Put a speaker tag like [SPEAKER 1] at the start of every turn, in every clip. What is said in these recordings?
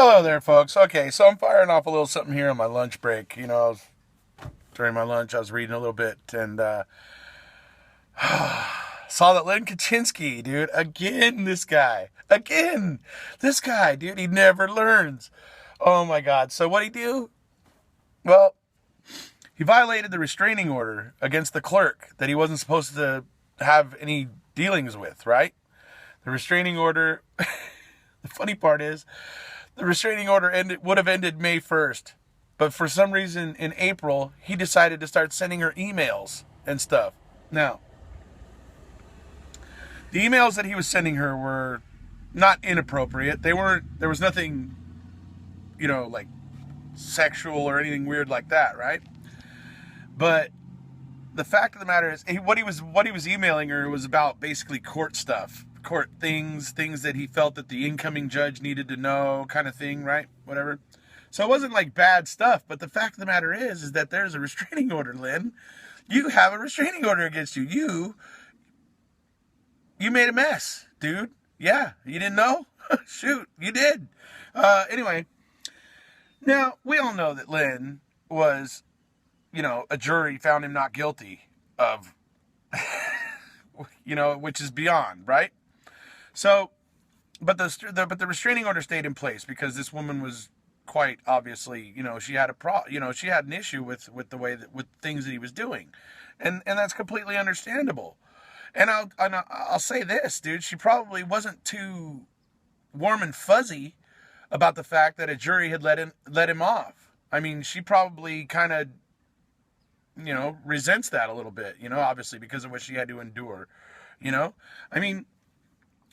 [SPEAKER 1] Hello there, folks. Okay, so I'm firing off a little something here on my lunch break. During my lunch, I was reading a little bit and saw that Len Kachinsky, dude. Again, this guy, dude. He never learns. Oh my God. So what he do? Well, he violated the restraining order against the clerk that he wasn't supposed to have any dealings with, right? The restraining order. The funny part is, the restraining order would have ended May 1st. But for some reason in April, he decided to start sending her emails and stuff. Now, the emails that he was sending her were not inappropriate. There was nothing, like sexual or anything weird like that, right? But the fact of the matter is, what he was emailing her was about basically court stuff, court things that he felt that the incoming judge needed to know, kind of thing, right? Whatever. So it wasn't like bad stuff, but the fact of the matter is that there's a restraining order, Lynn. You have a restraining order against you. You made a mess, dude. Yeah, you didn't know? Shoot, you did. Anyway, now we all know that Lynn was, a jury found him not guilty of, which is beyond, right? So, but the restraining order stayed in place because this woman was quite obviously, she had she had an issue with the way that with things that he was doing, and that's completely understandable. And I'll say this, dude, she probably wasn't too warm and fuzzy about the fact that a jury had let him off. I mean, she probably kind of, resents that a little bit, obviously because of what she had to endure, I mean,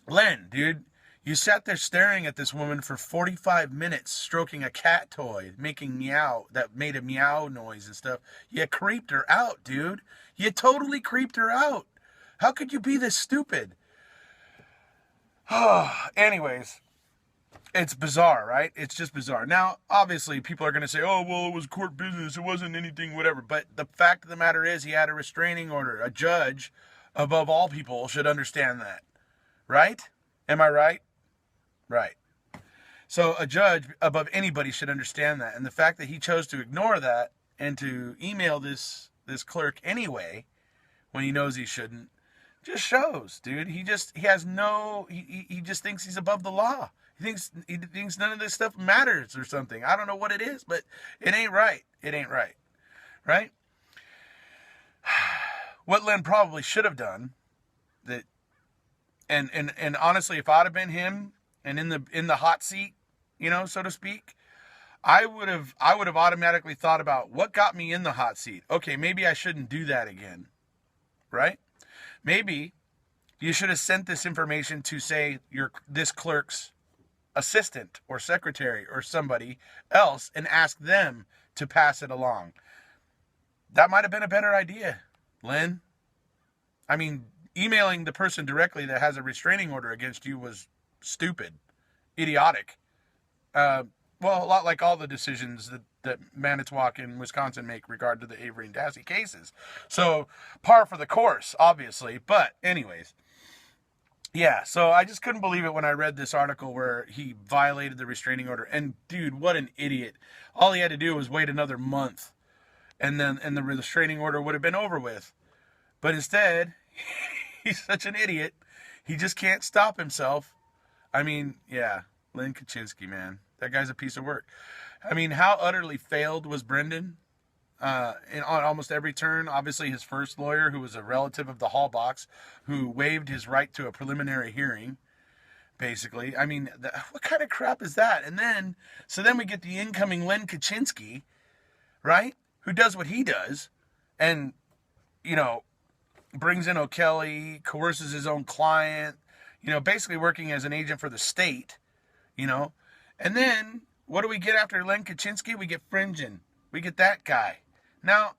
[SPEAKER 1] Len, dude, you sat there staring at this woman for 45 minutes, stroking a cat toy, making meow, that made a meow noise and stuff. You creeped her out, dude. You totally creeped her out. How could you be this stupid? Anyways, it's bizarre, right? It's just bizarre. Now, obviously, people are going to say, oh, well, it was court business. It wasn't anything, whatever. But the fact of the matter is he had a restraining order. A judge, above all people, should understand that. Right? Am I right? Right. So a judge above anybody should understand that. And the fact that he chose to ignore that and to email this clerk anyway, when he knows he shouldn't, just shows, dude. He just thinks he's above the law. He thinks none of this stuff matters or something. I don't know what it is, but it ain't right. It ain't right. Right? What Len probably should have done, that and honestly, if I'd have been him and in the hot seat, so to speak, I would have automatically thought about what got me in the hot seat. Okay, maybe I shouldn't do that again. Right? Maybe you should have sent this information to, say, this clerk's assistant or secretary or somebody else and ask them to pass it along. That might have been a better idea, Lynn. I mean, emailing the person directly that has a restraining order against you was stupid, idiotic. Well, a lot like all the decisions that Manitowoc and Wisconsin make regard to the Avery and Dassey cases. So, par for the course, obviously. But anyways, yeah, so I just couldn't believe it when I read this article where he violated the restraining order. And dude, what an idiot. All he had to do was wait another month and the restraining order would have been over with. But instead, he's such an idiot. He just can't stop himself. I mean, yeah, Len Kachinsky, man. That guy's a piece of work. I mean, how utterly failed was Brendan on almost every turn? Obviously, his first lawyer, who was a relative of the Hallbox, who waived his right to a preliminary hearing, basically. I mean, what kind of crap is that? And then we get the incoming Len Kachinsky, right, who does what he does and, brings in O'Kelly, coerces his own client, basically working as an agent for the state, And then, what do we get after Len Kachinsky? We get Fringen. We get that guy. Now,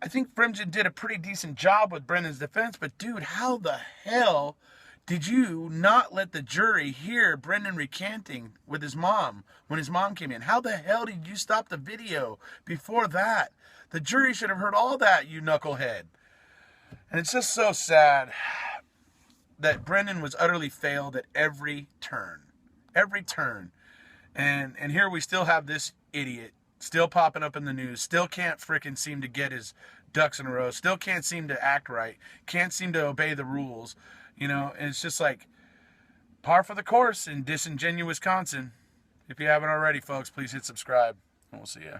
[SPEAKER 1] I think Fringen did a pretty decent job with Brendan's defense, but dude, how the hell did you not let the jury hear Brendan recanting with his mom when his mom came in? How the hell did you stop the video before that? The jury should have heard all that, you knucklehead. And it's just so sad that Brendan was utterly failed at every turn. Every turn. And here we still have this idiot still popping up in the news, still can't frickin' seem to get his ducks in a row, still can't seem to act right, can't seem to obey the rules, and it's just like par for the course in disingenuous Wisconsin. If you haven't already, folks, please hit subscribe, and we'll see ya.